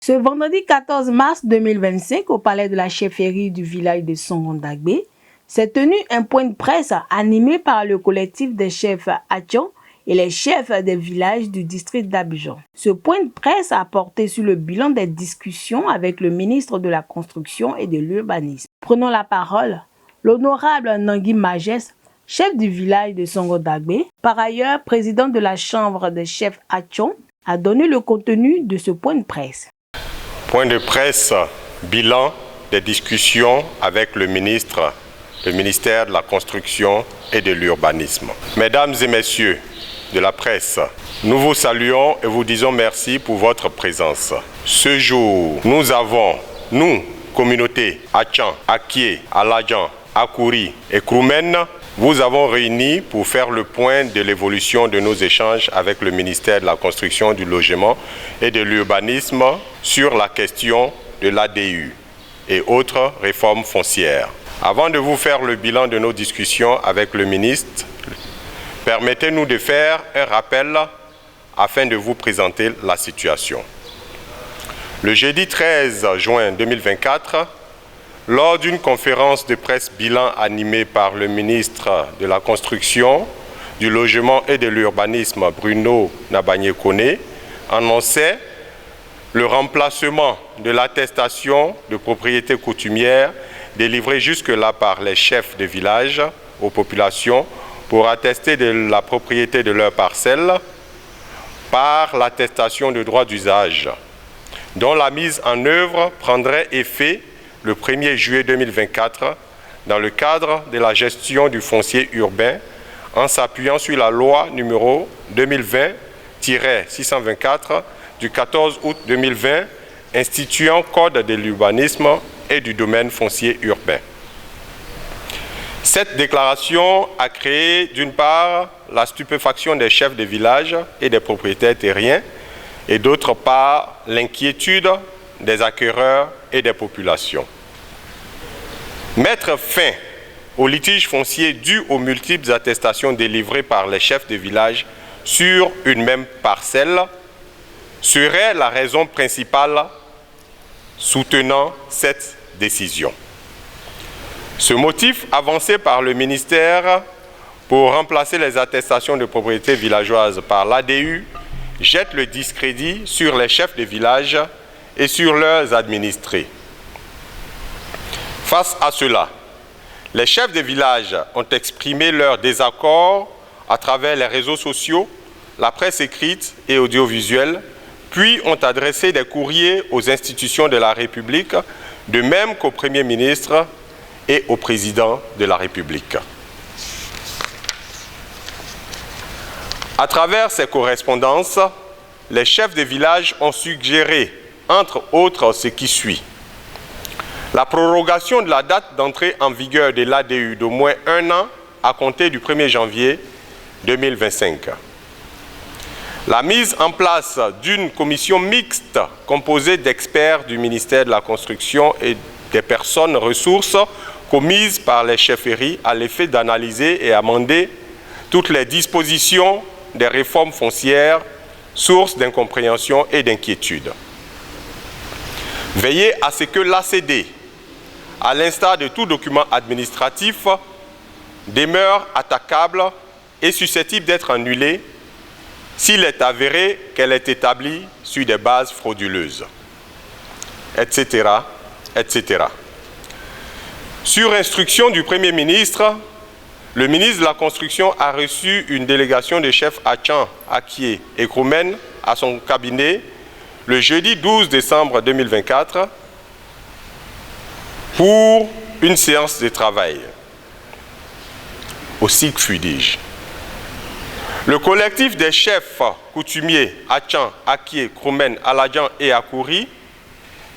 Ce vendredi 14 mars 2025, au palais de la chefferie du village de Songo-Dagbé, s'est tenu un point de presse animé par le collectif des chefs Atchon et les chefs des villages du district d'Abidjan. Ce point de presse a porté sur le bilan des discussions avec le ministre de la Construction et de l'Urbanisme. Prenant la parole, l'honorable Nangui Majès, chef du village de Songo-Dagbé, par ailleurs président de la chambre des chefs Atchon, a donné le contenu de ce point de presse. Point de presse, bilan des discussions avec le ministère de la Construction et de l'Urbanisme. Mesdames et messieurs de la presse, nous vous saluons et vous disons merci pour votre présence. Ce jour, nous avons, communauté Atchan, Akie, Aladjan, Akouri et Kroumen, vous avons réunis pour faire le point de l'évolution de nos échanges avec le ministère de la Construction, du Logement et de l'Urbanisme sur la question de l'ADU et autres réformes foncières. Avant de vous faire le bilan de nos discussions avec le ministre, permettez-nous de faire un rappel afin de vous présenter la situation. Le jeudi 13 juin 2024, lors d'une conférence de presse bilan animée par le ministre de la Construction, du Logement et de l'Urbanisme, Bruno Nabagné-Koné, annonçait le remplacement de l'attestation de propriété coutumière délivrée jusque-là par les chefs de village aux populations pour attester de la propriété de leurs parcelles par l'attestation de droit d'usage, dont la mise en œuvre prendrait effet le 1er juillet 2024 dans le cadre de la gestion du foncier urbain en s'appuyant sur la loi numéro 2020-624 du 14 août 2020 instituant Code de l'urbanisme et du domaine foncier urbain. Cette déclaration a créé d'une part la stupéfaction des chefs de village et des propriétaires terriens et d'autre part l'inquiétude des acquéreurs et des populations. Mettre fin aux litiges fonciers dus aux multiples attestations délivrées par les chefs de village sur une même parcelle serait la raison principale soutenant cette décision. Ce motif avancé par le ministère pour remplacer les attestations de propriété villageoise par l'ADU jette le discrédit sur les chefs de village et sur leurs administrés. Face à cela, les chefs de village ont exprimé leur désaccord à travers les réseaux sociaux, la presse écrite et audiovisuelle, puis ont adressé des courriers aux institutions de la République, de même qu'au Premier ministre et au Président de la République. À travers ces correspondances, les chefs de village ont suggéré, entre autres, ce qui suit. La prorogation de la date d'entrée en vigueur de l'ADU d'au moins 1 an à compter du 1er janvier 2025. La mise en place d'une commission mixte composée d'experts du ministère de la Construction et des personnes ressources commises par les chefferies à l'effet d'analyser et amender toutes les dispositions des réformes foncières, source d'incompréhension et d'inquiétude. Veillez à ce que l'ACD, à l'instar de tout document administratif, demeure attaquable et susceptible d'être annulée s'il est avéré qu'elle est établie sur des bases frauduleuses, etc., etc. Sur instruction du Premier ministre, le ministre de la Construction a reçu une délégation de chefs Atchan, Akie et Kroumen à son cabinet le jeudi 12 décembre 2024 pour une séance de travail. Aussi que fut-je. Le collectif des chefs coutumiers Atchan, Akie, Kroumen, Aladjan et Akouri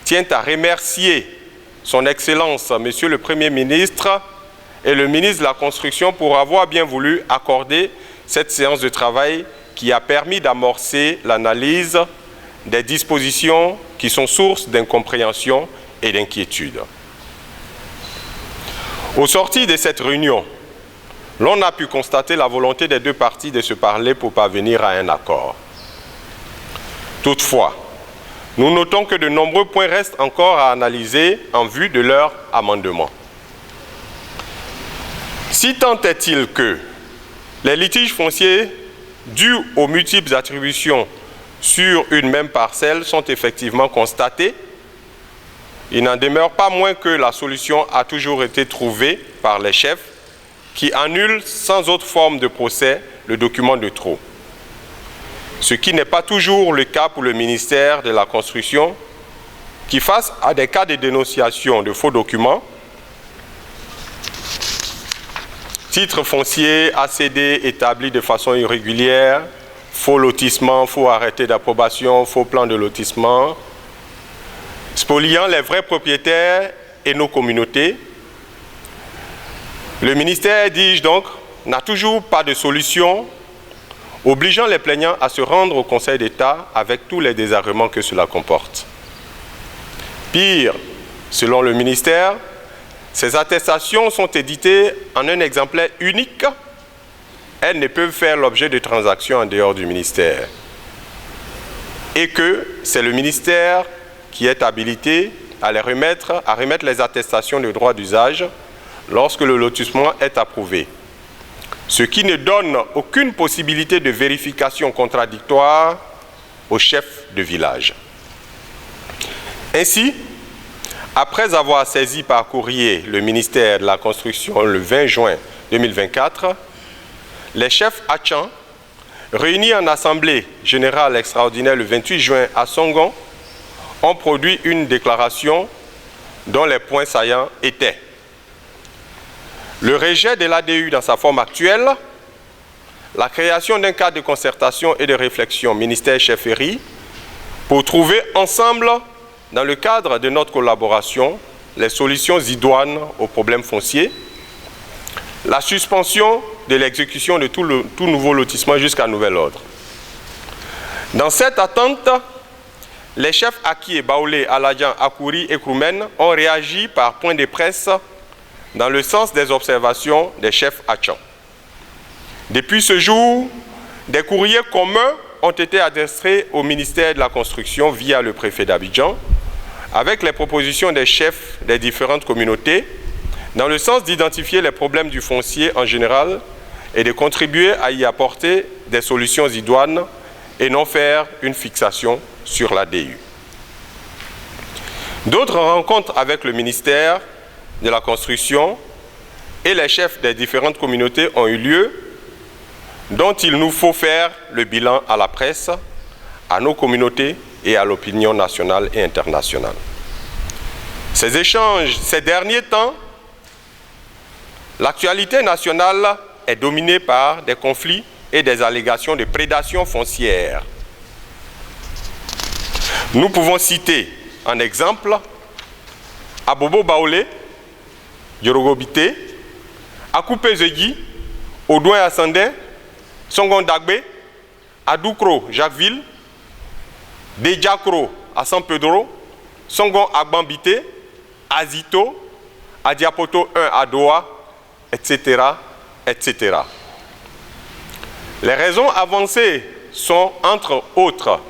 tient à remercier son Excellence, Monsieur le Premier ministre et le ministre de la Construction pour avoir bien voulu accorder cette séance de travail qui a permis d'amorcer l'analyse des dispositions qui sont source d'incompréhension et d'inquiétude. Au sortir de cette réunion, l'on a pu constater la volonté des deux parties de se parler pour parvenir à un accord. Toutefois, nous notons que de nombreux points restent encore à analyser en vue de leur amendement. Si tant est-il que les litiges fonciers dus aux multiples attributions sur une même parcelle sont effectivement constatés, il n'en demeure pas moins que la solution a toujours été trouvée par les chefs qui annulent sans autre forme de procès le document de trop. Ce qui n'est pas toujours le cas pour le ministère de la Construction qui, face à des cas de dénonciation de faux documents, titres fonciers, ACD établis de façon irrégulière, faux lotissement, faux arrêté d'approbation, faux plan de lotissement, spoliant les vrais propriétaires et nos communautés. Le ministère, dis-je donc, n'a toujours pas de solution, obligeant les plaignants à se rendre au Conseil d'État avec tous les désagréments que cela comporte. Pire, selon le ministère, ces attestations sont éditées en un exemplaire unique. Elles ne peuvent faire l'objet de transactions en dehors du ministère. Et que c'est le ministère qui est habilité à remettre les attestations de droit d'usage lorsque le lotissement est approuvé. Ce qui ne donne aucune possibilité de vérification contradictoire au chef de village. Ainsi, après avoir saisi par courrier le ministère de la Construction le 20 juin 2024, les chefs Atchan, réunis en Assemblée générale extraordinaire le 28 juin à Songon, ont produit une déclaration dont les points saillants étaient le rejet de l'ADU dans sa forme actuelle, la création d'un cadre de concertation et de réflexion ministère-chefferie pour trouver ensemble, dans le cadre de notre collaboration, les solutions idoines aux problèmes fonciers, la suspension de l'exécution de tout nouveau lotissement jusqu'à nouvel ordre. Dans cette attente, les chefs Aki et Baoulé, Aladjan, Akouri et Kroumen ont réagi par point de presse dans le sens des observations des chefs Atchan. Depuis ce jour, des courriers communs ont été adressés au ministère de la Construction via le préfet d'Abidjan, avec les propositions des chefs des différentes communautés, dans le sens d'identifier les problèmes du foncier en général et de contribuer à y apporter des solutions idoines et non faire une fixation sur l'ADU. D'autres rencontres avec le ministère de la Construction et les chefs des différentes communautés ont eu lieu, dont il nous faut faire le bilan à la presse, à nos communautés et à l'opinion nationale et internationale. Ces échanges, ces derniers temps, l'actualité nationale est dominée par des conflits et des allégations de prédation foncière. Nous pouvons citer en exemple Abobo Baoulé, Yorogobité, Akupe Zegui, Audouin Assandin, Songon Dagbe, Adoukro Jacquesville, Dejakro à San Pedro, Songon Agbambité, Azito, Adiapoto 1 à Doha, etc., etc. Les raisons avancées sont, entre autres,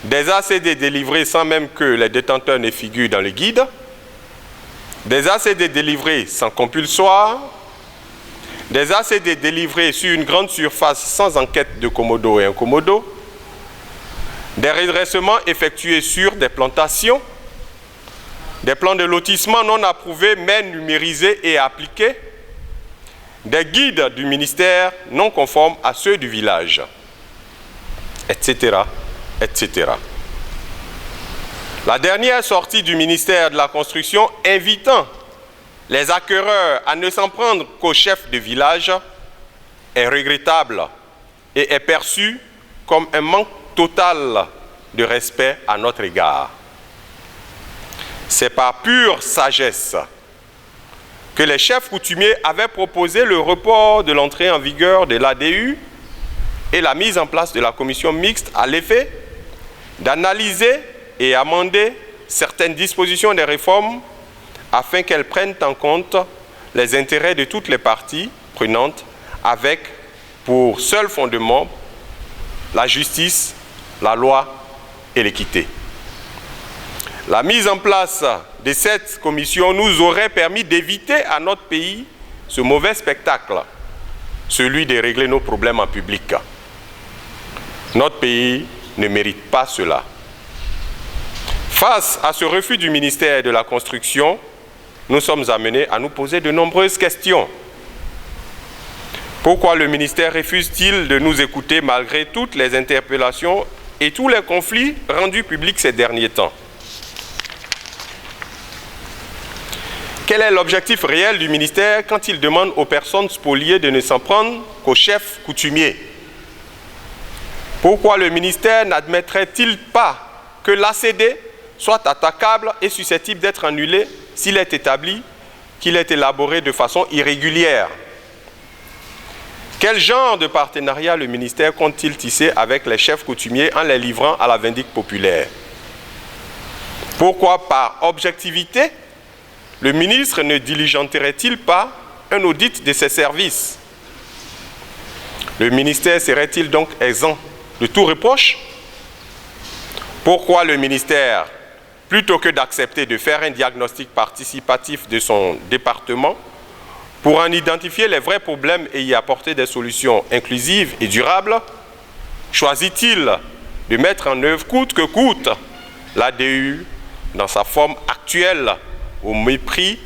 des ACD délivrés sans même que les détenteurs ne figurent dans le guide, des ACD délivrés sans compulsoire, des ACD délivrés sur une grande surface sans enquête de commodo et incommodo, des redressements effectués sur des plantations, des plans de lotissement non approuvés mais numérisés et appliqués, des guides du ministère non conformes à ceux du village, etc., etc. La dernière sortie du ministère de la Construction invitant les acquéreurs à ne s'en prendre qu'aux chefs de village est regrettable et est perçue comme un manque total de respect à notre égard. C'est par pure sagesse que les chefs coutumiers avaient proposé le report de l'entrée en vigueur de l'ADU et la mise en place de la commission mixte à l'effet d'analyser et amender certaines dispositions des réformes afin qu'elles prennent en compte les intérêts de toutes les parties prenantes avec pour seul fondement la justice, la loi et l'équité. La mise en place de cette commission nous aurait permis d'éviter à notre pays ce mauvais spectacle, celui de régler nos problèmes en public. Notre pays ne mérite pas cela. Face à ce refus du ministère de la Construction, nous sommes amenés à nous poser de nombreuses questions. Pourquoi le ministère refuse-t-il de nous écouter malgré toutes les interpellations et tous les conflits rendus publics ces derniers temps? Quel est l'objectif réel du ministère quand il demande aux personnes spoliées de ne s'en prendre qu'aux chefs coutumiers? Pourquoi le ministère n'admettrait-il pas que l'ACD soit attaquable et susceptible d'être annulé s'il est établi qu'il est élaboré de façon irrégulière? Quel genre de partenariat le ministère compte-t-il tisser avec les chefs coutumiers en les livrant à la vindicte populaire? Pourquoi, par objectivité, le ministre ne diligenterait-il pas un audit de ses services? Le ministère serait-il donc exempt de tout reproche? Pourquoi le ministère, plutôt que d'accepter de faire un diagnostic participatif de son département pour en identifier les vrais problèmes et y apporter des solutions inclusives et durables, choisit-il de mettre en œuvre coûte que coûte l'ADU dans sa forme actuelle au mépris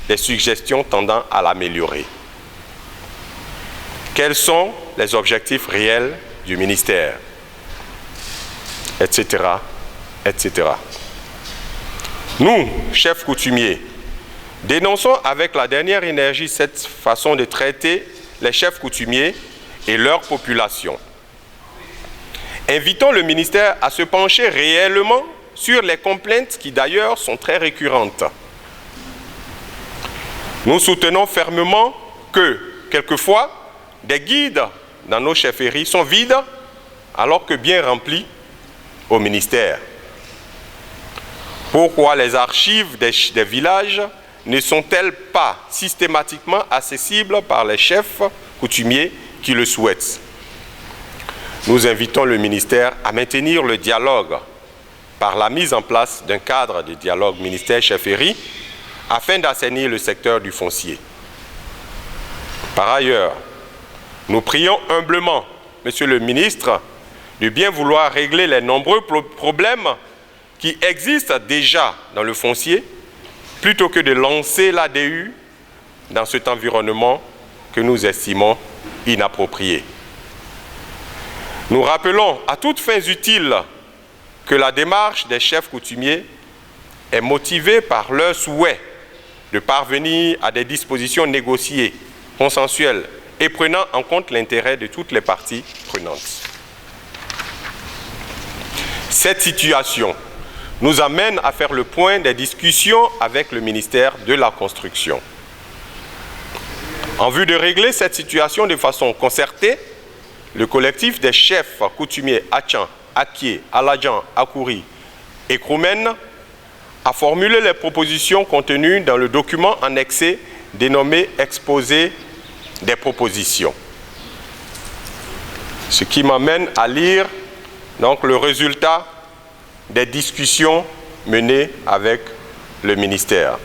des suggestions tendant à l'améliorer? Quels sont les objectifs réels du ministère? Etc. etc. Nous, chefs coutumiers, dénonçons avec la dernière énergie cette façon de traiter les chefs coutumiers et leur population. Invitons le ministère à se pencher réellement sur les complaintes qui d'ailleurs sont très récurrentes. Nous soutenons fermement que, quelquefois, des guides dans nos chefferies sont vides alors que bien remplis au ministère. Pourquoi les archives des villages ne sont-elles pas systématiquement accessibles par les chefs coutumiers qui le souhaitent? Nous invitons le ministère à maintenir le dialogue par la mise en place d'un cadre de dialogue ministère-chefferie afin d'assainir le secteur du foncier. Par ailleurs, nous prions humblement, Monsieur le ministre, de bien vouloir régler les nombreux problèmes qui existent déjà dans le foncier, plutôt que de lancer l'ADU dans cet environnement que nous estimons inapproprié. Nous rappelons à toutes fins utiles que la démarche des chefs coutumiers est motivée par leur souhait de parvenir à des dispositions négociées, consensuelles et prenant en compte l'intérêt de toutes les parties prenantes. Cette situation nous amène à faire le point des discussions avec le ministère de la Construction. En vue de régler cette situation de façon concertée, le collectif des chefs coutumiers Atchan, Akie, Aladjan, Akouri et Kroumen a formulé les propositions contenues dans le document annexé dénommé « Exposé des propositions ». Ce qui m'amène à lire donc le résultat des discussions menées avec le ministère.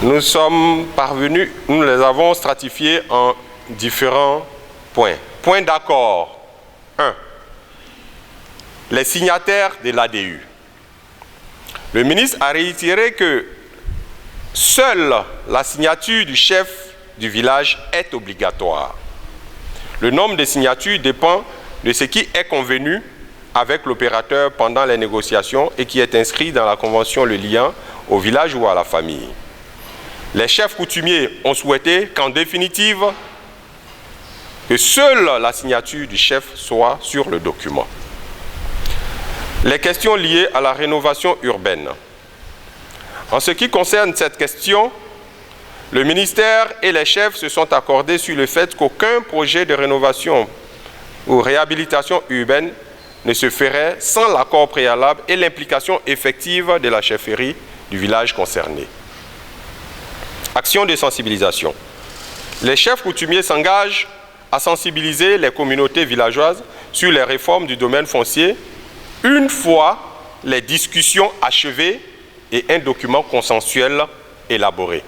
Nous sommes parvenus, nous les avons stratifiés en différents points. Point d'accord. 1. Les signataires de l'ADU. Le ministre a réitéré que seule la signature du chef du village est obligatoire. Le nombre de signatures dépend de ce qui est convenu avec l'opérateur pendant les négociations et qui est inscrit dans la convention le liant au village ou à la famille. Les chefs coutumiers ont souhaité qu'en définitive, que seule la signature du chef soit sur le document. Les questions liées à la rénovation urbaine. En ce qui concerne cette question, le ministère et les chefs se sont accordés sur le fait qu'aucun projet de rénovation ou réhabilitation urbaine ne se ferait sans l'accord préalable et l'implication effective de la chefferie du village concerné. Action de sensibilisation. Les chefs coutumiers s'engagent à sensibiliser les communautés villageoises sur les réformes du domaine foncier une fois les discussions achevées et un document consensuel élaboré.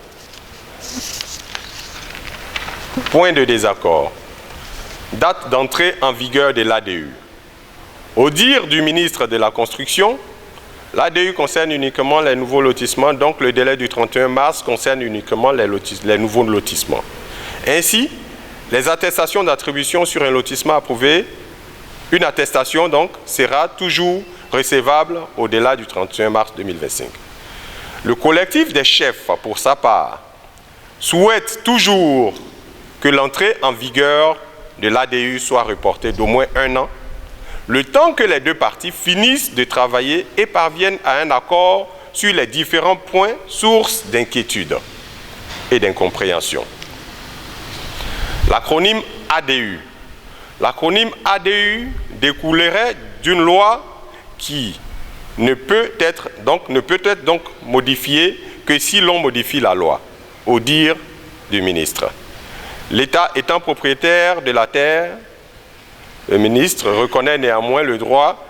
Point de désaccord. Date d'entrée en vigueur de l'ADU. Au dire du ministre de la Construction, l'ADU concerne uniquement les nouveaux lotissements, donc le délai du 31 mars concerne uniquement les nouveaux lotissements. Ainsi, les attestations d'attribution sur un lotissement approuvé, une attestation donc sera toujours recevable au-delà du 31 mars 2025. Le collectif des chefs, pour sa part, souhaite toujours que l'entrée en vigueur de l'ADU soit reportée d'au moins 1 an, le temps que les deux parties finissent de travailler et parviennent à un accord sur les différents points sources d'inquiétude et d'incompréhension. L'acronyme ADU. L'acronyme ADU découlerait d'une loi qui ne peut être donc modifiée que si l'on modifie la loi, au dire du ministre. L'État étant propriétaire de la terre, le ministre reconnaît néanmoins le droit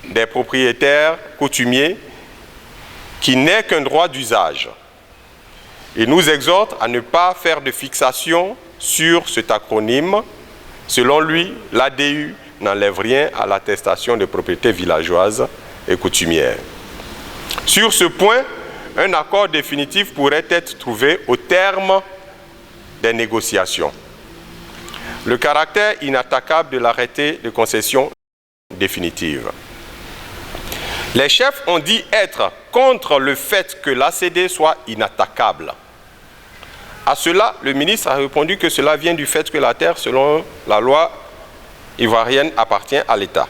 des propriétaires coutumiers qui n'est qu'un droit d'usage. Il nous exhorte à ne pas faire de fixation sur cet acronyme. Selon lui, l'ADU n'enlève rien à l'attestation de propriété villageoise et coutumière. Sur ce point, un accord définitif pourrait être trouvé au terme des négociations. Le caractère inattaquable de l'arrêté de concession définitive. Les chefs ont dit être contre le fait que l'ACD soit inattaquable. À cela, le ministre a répondu que cela vient du fait que la terre, selon la loi ivoirienne, appartient à l'État.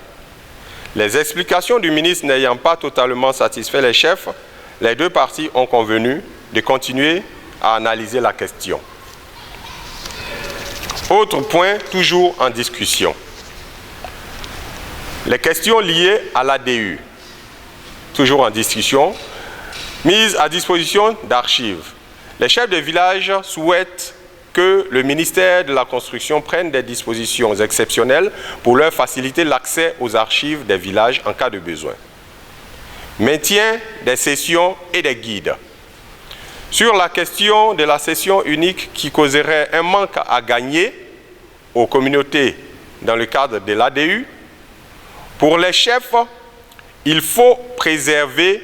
Les explications du ministre n'ayant pas totalement satisfait les chefs, les deux parties ont convenu de continuer à analyser la question. Autre point, toujours en discussion. Les questions liées à l'ADU, toujours en discussion, mise à disposition d'archives. Les chefs de village souhaitent que le ministère de la Construction prenne des dispositions exceptionnelles pour leur faciliter l'accès aux archives des villages en cas de besoin. Maintien des sessions et des guides. Sur la question de la session unique qui causerait un manque à gagner aux communautés dans le cadre de l'ADU, pour les chefs, il faut préserver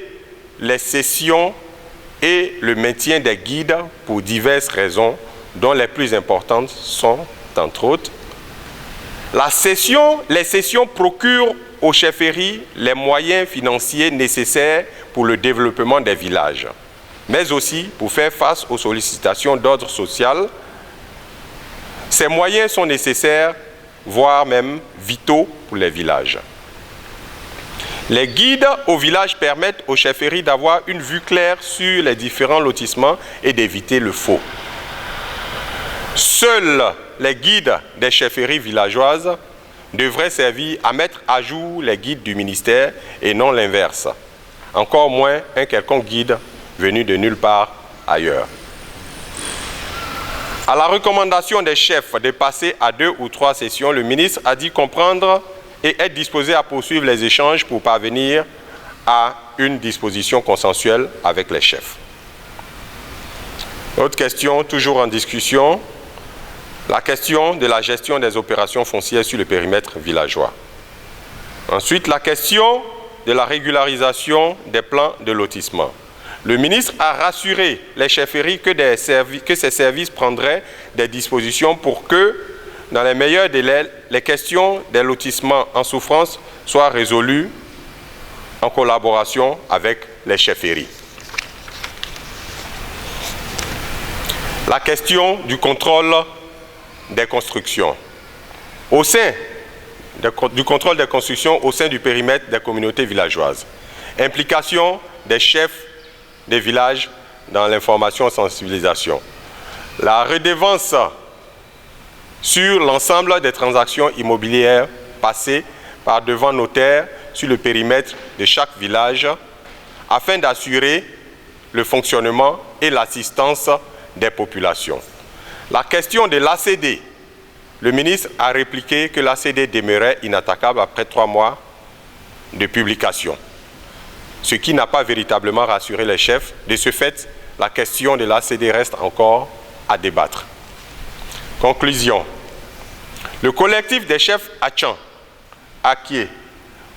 les sessions et le maintien des guides pour diverses raisons, dont les plus importantes sont, entre autres, les sessions procurent aux chefferies les moyens financiers nécessaires pour le développement des villages, mais aussi pour faire face aux sollicitations d'ordre social. Ces moyens sont nécessaires, voire même vitaux pour les villages. Les guides au village permettent aux chefferies d'avoir une vue claire sur les différents lotissements et d'éviter le faux. Seuls les guides des chefferies villageoises devraient servir à mettre à jour les guides du ministère et non l'inverse. Encore moins un quelconque guide venu de nulle part ailleurs. À la recommandation des chefs de passer à 2 ou 3 sessions, le ministre a dit comprendre et être disposé à poursuivre les échanges pour parvenir à une disposition consensuelle avec les chefs. Autre question, toujours en discussion, la question de la gestion des opérations foncières sur le périmètre villageois. Ensuite, la question de la régularisation des plans de lotissement. Le ministre a rassuré les chefferies que ces services prendraient des dispositions pour que, dans les meilleurs délais, les questions des lotissements en souffrance soient résolues en collaboration avec les chefferies. La question du contrôle des constructions. Au sein du contrôle des constructions au sein du périmètre des communautés villageoises. Implication des chefs des villages dans l'information et sensibilisation. La redevance sur l'ensemble des transactions immobilières passées par devant notaire sur le périmètre de chaque village afin d'assurer le fonctionnement et l'assistance des populations. La question de l'ACD le ministre a répliqué que l'ACD demeurait inattaquable après 3 mois de publication, ce qui n'a pas véritablement rassuré les chefs. De ce fait, la question de l'ACD reste encore à débattre. Conclusion. Le collectif des chefs Atchan, Akie,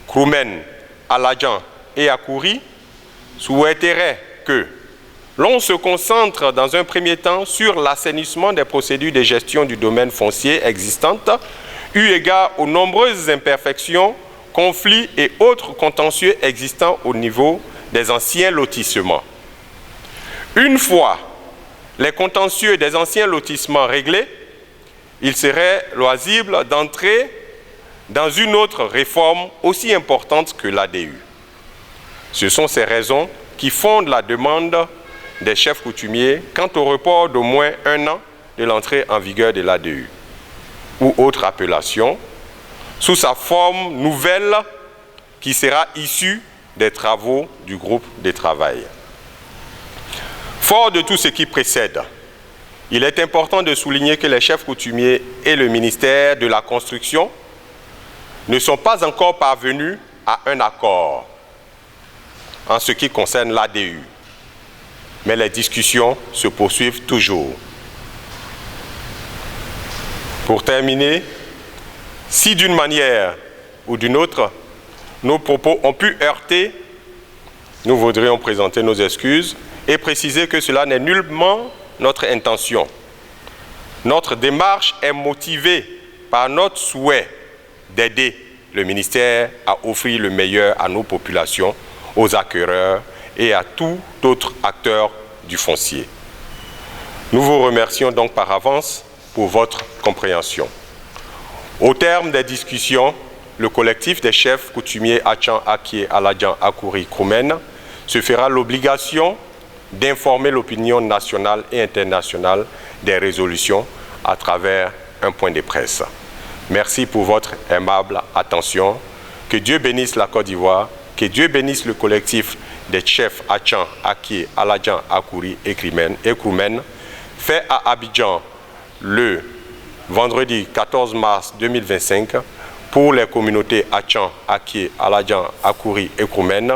Kroumen, Aladjan et Akouri souhaiterait que l'on se concentre dans un premier temps sur l'assainissement des procédures de gestion du domaine foncier existantes, eu égard aux nombreuses imperfections, conflits et autres contentieux existants au niveau des anciens lotissements. Une fois les contentieux des anciens lotissements réglés, il serait loisible d'entrer dans une autre réforme aussi importante que l'ADU. Ce sont ces raisons qui fondent la demande des chefs coutumiers quant au report d'au moins 1 an de l'entrée en vigueur de l'ADU ou autre appellation, sous sa forme nouvelle qui sera issue des travaux du groupe de travail. Fort de tout ce qui précède, il est important de souligner que les chefs coutumiers et le ministère de la Construction ne sont pas encore parvenus à un accord en ce qui concerne l'ADU. Mais les discussions se poursuivent toujours. Pour terminer, si d'une manière ou d'une autre, nos propos ont pu heurter, nous voudrions présenter nos excuses et préciser que cela n'est nullement notre intention. Notre démarche est motivée par notre souhait d'aider le ministère à offrir le meilleur à nos populations, aux acquéreurs et à tout autre acteur du foncier. Nous vous remercions donc par avance pour votre compréhension. Au terme des discussions, le collectif des chefs coutumiers Atchan, Akie, Aladjan, Akouri, Kroumen se fera l'obligation d'informer l'opinion nationale et internationale des résolutions à travers un point de presse. Merci pour votre aimable attention. Que Dieu bénisse la Côte d'Ivoire, que Dieu bénisse le collectif des chefs Atchan, Akie, Aladjan, Akouri et Kroumen, fait à Abidjan le vendredi 14 mars 2025 pour les communautés Atchan, Akie, Aladjan, Akouri et Kroumen,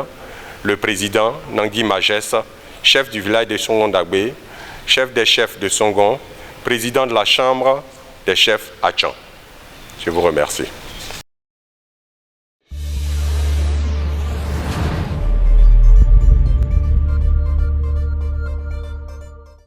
le président Nangui Majès, chef du village de Songon Dagbé, chef des chefs de Songon, président de la chambre des chefs Atchan. Je vous remercie.